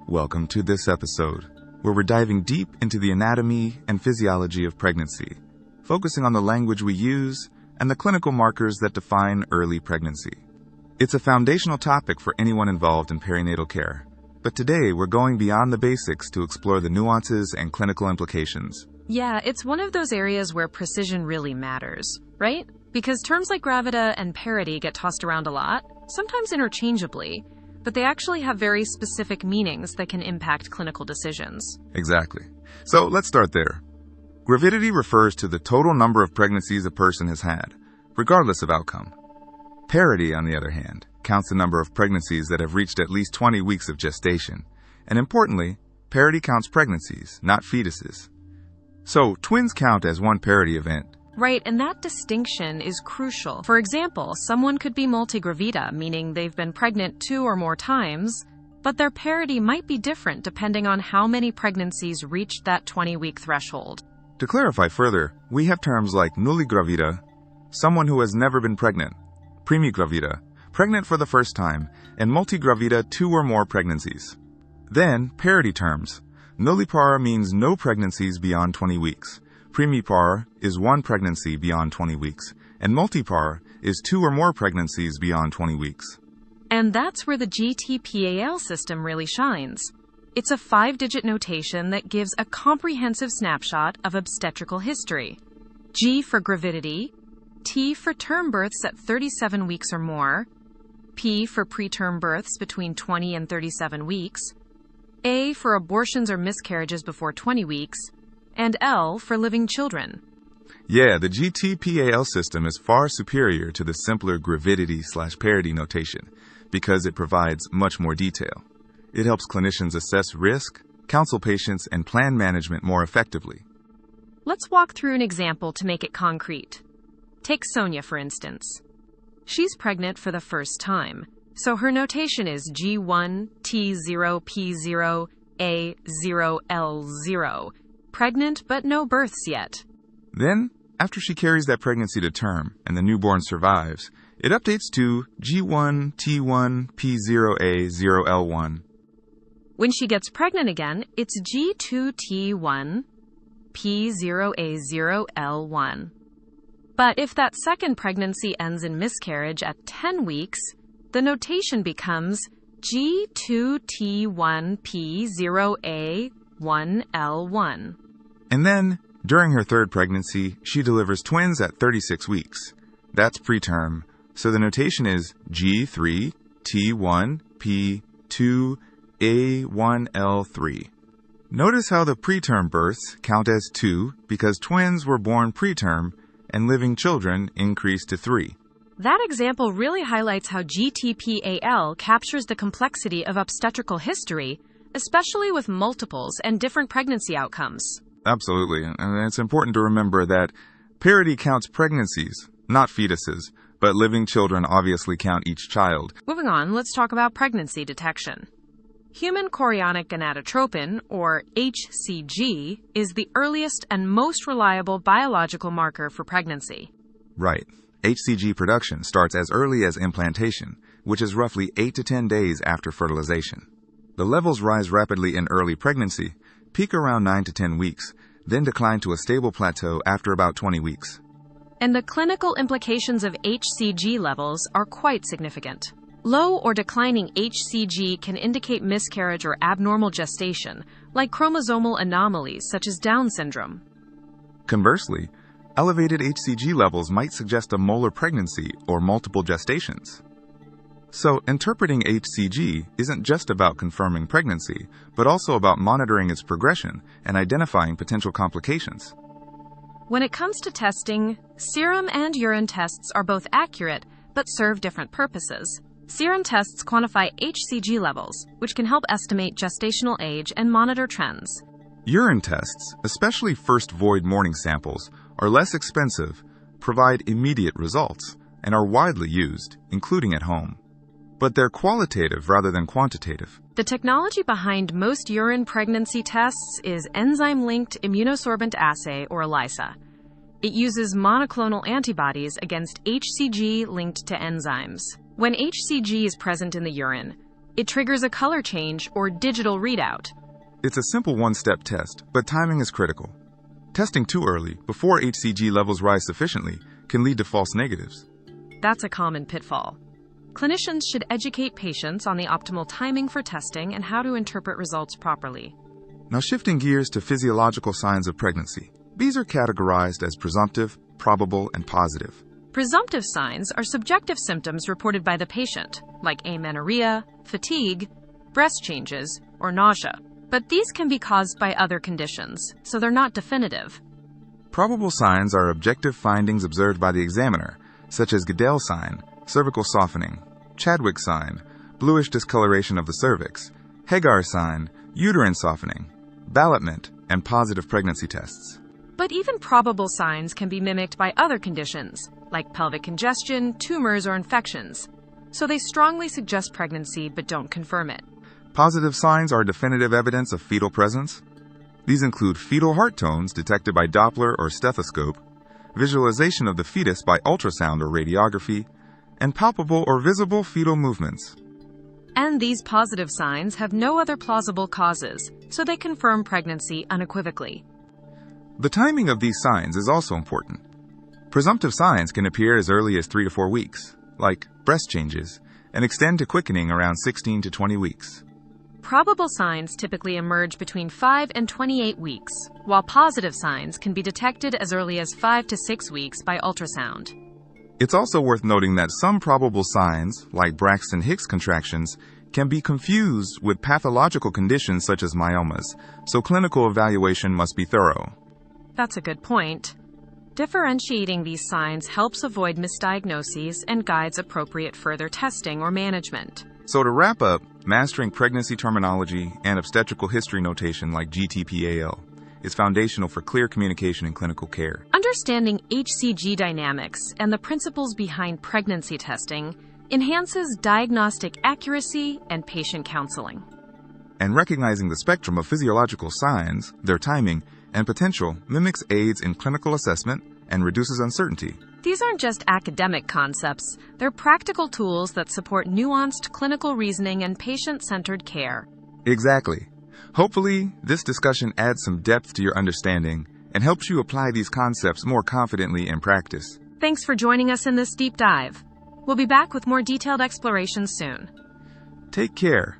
Welcome to this episode, where we're diving deep into the anatomy and physiology of pregnancy, focusing on the language we use and the clinical markers that define early pregnancy. It's a foundational topic for anyone involved in perinatal care, but today we're going beyond the basics to explore the nuances and clinical implications. Yeah, it's one of those areas where precision really matters, right? Because terms like gravida and parity get tossed around a lot, sometimes interchangeably, but they actually have very specific meanings that can impact clinical decisions. Exactly. So let's start there. Gravidity refers to the total number of pregnancies a person has had, regardless of outcome. Parity, on the other hand, counts the number of pregnancies that have reached at least 20 weeks of gestation. And importantly, parity counts pregnancies, not fetuses. So twins count as one parity event. Right, and that distinction is crucial. For example, someone could be multigravida, meaning they've been pregnant 2 or more times, but their parity might be different depending on how many pregnancies reached that 20-week threshold. To clarify further, we have terms like nulligravida, someone who has never been pregnant, primigravida, pregnant for the first time, and multigravida 2 or more pregnancies. Then, parity terms. Nullipar means no pregnancies beyond 20 weeks. Primipar is 1 pregnancy beyond 20 weeks, and multipar is 2 or more pregnancies beyond 20 weeks. And that's where the GTPAL system really shines. It's a 5-digit notation that gives a comprehensive snapshot of obstetrical history. G for gravidity, T for term births at 37 weeks or more, P for preterm births between 20 and 37 weeks, A for abortions or miscarriages before 20 weeks, and L for living children. Yeah, the GTPAL system is far superior to the simpler gravidity/parity notation because it provides much more detail. It helps clinicians assess risk, counsel patients, and plan management more effectively. Let's walk through an example to make it concrete. Take Sonia, for instance. She's pregnant for the first time, so her notation is G1, T0, P0, A0, L0. Pregnant, but no births yet. Then, after she carries that pregnancy to term and the newborn survives, it updates to G1, T1, P0A, 0L1. When she gets pregnant again, it's G2, T1, P0A, 0L1. But if that second pregnancy ends in miscarriage at 10 weeks, the notation becomes G2, T1, P0A, 1L1. And then, during her third pregnancy, she delivers twins at 36 weeks. That's preterm, so the notation is G3, T1, P2, A1L3. Notice how the preterm births count as 2 because twins were born preterm and living children increased to 3. That example really highlights how GTPAL captures the complexity of obstetrical history, especially with multiples and different pregnancy outcomes. Absolutely, and it's important to remember that parity counts pregnancies, not fetuses, but living children obviously count each child. Moving on, let's talk about pregnancy detection. Human chorionic gonadotropin, or HCG, is the earliest and most reliable biological marker for pregnancy. Right. HCG production starts as early as implantation, which is roughly 8 to 10 days after fertilization. The levels rise rapidly in early pregnancy, peak around 9 to 10 weeks, then decline to a stable plateau after about 20 weeks. And the clinical implications of HCG levels are quite significant. Low or declining HCG can indicate miscarriage or abnormal gestation, like chromosomal anomalies such as Down syndrome. Conversely, elevated HCG levels might suggest a molar pregnancy or multiple gestations. So, interpreting HCG isn't just about confirming pregnancy, but also about monitoring its progression and identifying potential complications. When it comes to testing, serum and urine tests are both accurate, but serve different purposes. Serum tests quantify HCG levels, which can help estimate gestational age and monitor trends. Urine tests, especially first void morning samples, are less expensive, provide immediate results, and are widely used, including at home. But they're qualitative rather than quantitative. The technology behind most urine pregnancy tests is enzyme-linked immunosorbent assay, or ELISA. It uses monoclonal antibodies against HCG linked to enzymes. When HCG is present in the urine, It triggers a color change or digital readout. It's a simple one-step test, but timing is critical. Testing too early, before HCG levels rise sufficiently, can lead to false negatives. That's a common pitfall. Clinicians should educate patients on the optimal timing for testing and how to interpret results properly. Now shifting gears to physiological signs of pregnancy. These are categorized as presumptive, probable, and positive. Presumptive signs are subjective symptoms reported by the patient, like amenorrhea, fatigue, breast changes, or nausea. But these can be caused by other conditions, so they're not definitive. Probable signs are objective findings observed by the examiner, such as Goodell sign, cervical softening, Chadwick sign, bluish discoloration of the cervix, Hagar sign, uterine softening, ballotment, and positive pregnancy tests. But even probable signs can be mimicked by other conditions, like pelvic congestion, tumors, or infections. So they strongly suggest pregnancy but don't confirm it. Positive signs are definitive evidence of fetal presence. These include fetal heart tones detected by Doppler or stethoscope, visualization of the fetus by ultrasound or radiography, and palpable or visible fetal movements. And these positive signs have no other plausible causes, so they confirm pregnancy unequivocally. The timing of these signs is also important. Presumptive signs can appear as early as 3 to 4 weeks, like breast changes, and extend to quickening around 16 to 20 weeks. Probable signs typically emerge between 5 and 28 weeks, while positive signs can be detected as early as 5 to 6 weeks by ultrasound. It's also worth noting that some probable signs, like Braxton Hicks contractions, can be confused with pathological conditions such as myomas, so clinical evaluation must be thorough. That's a good point. Differentiating these signs helps avoid misdiagnoses and guides appropriate further testing or management. So to wrap up, mastering pregnancy terminology and obstetrical history notation like GTPAL is foundational for clear communication in clinical care. Understanding HCG dynamics and the principles behind pregnancy testing enhances diagnostic accuracy and patient counseling. And recognizing the spectrum of physiological signs, their timing, and potential mimics aids in clinical assessment and reduces uncertainty. These aren't just academic concepts, they're practical tools that support nuanced clinical reasoning and patient-centered care. Exactly. Hopefully, this discussion adds some depth to your understanding and helps you apply these concepts more confidently in practice. Thanks for joining us in this deep dive. We'll be back with more detailed explorations soon. Take care.